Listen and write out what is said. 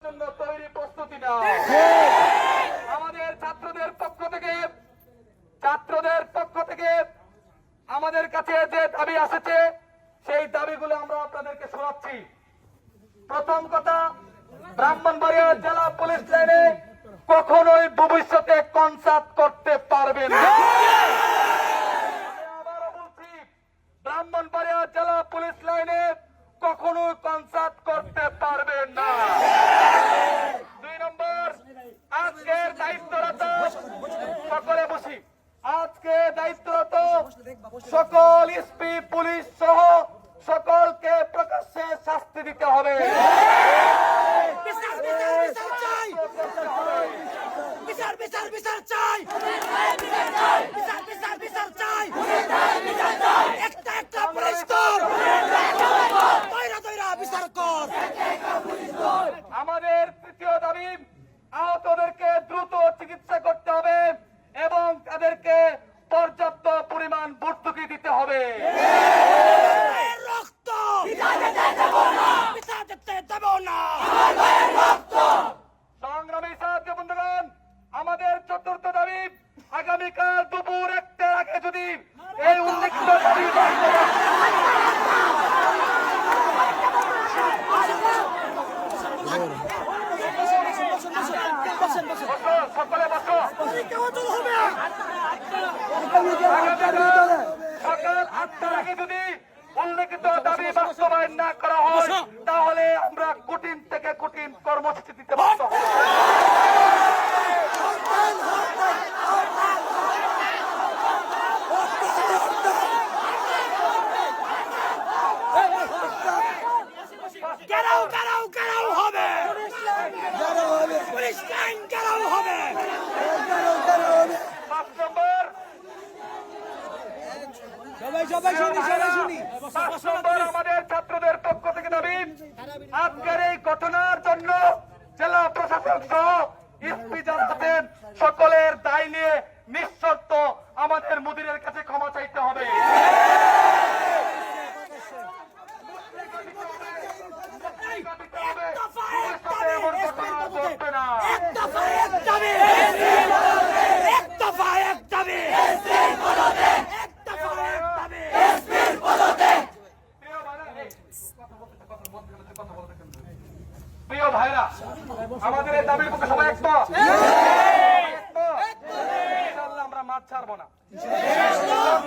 জন্য তৈরি প্রস্তুতি নাও। আমাদের ছাত্রদের পক্ষ থেকে আমাদের কাছে যে দাবি আসছে সেই দাবিগুলো আমরা আপনাদেরকে শোনাচ্ছি। প্রথম কথা, ব্রাহ্মণবাড়িয়া জেলা পুলিশ লাইনে কখনোই ভবিষ্যতে কনসার্ট করতে পারবেন না। আবারও বলছি, ব্রাহ্মণবাড়িয়া জেলা পুলিশ লাইনে কখনোই কনসার্ট করতে পারবেন না। 2 নম্বর, আজকের দায়িত্বরত সকলে বসি, আজকে দায়িত্বরত সকল এসপি পুলিশ সহ সকলকে প্রকাশ্যে শাস্তি দিতে হবে। আমাদের তৃতীয় দাবি, আহতদেরকে দ্রুত চিকিৎসা করতে হবে এবং তাদেরকে পর্যাপ্ত পরিমাণ ভর্তুকি দিতে হবে। সংগ্রামী সাহায্য বন্ধুগণ, আমাদের চতুর্থ দাবি, আগামীকাল দুপুর 1টার আগে যদি এই উল্লেখিত দাবি সকলে বসো, সকাল 8টার আগে যদি উল্লেখিত দাবি বাস্তবায়ন না করা হয় তাহলে আমরা কঠিন থেকে কঠিন কর্মসূচি দিতে বাধ্য হব। আমাদের ছাত্রদের পক্ষ থেকে দাবি, আজকের এই ঘটনার জন্য জেলা প্রশাসন সহ এসপি যারা আছেন সকলের দায় নিয়ে নিঃশর্ত আমাদের মুদিরের কাছে ক্ষমা চাইতে হবে। প্রিয় ভাইরা, আমাদের এই দাবির পক্ষে সবাই একমত? ইনশাআল্লাহ আমরা মাঠ ছাড়বো না।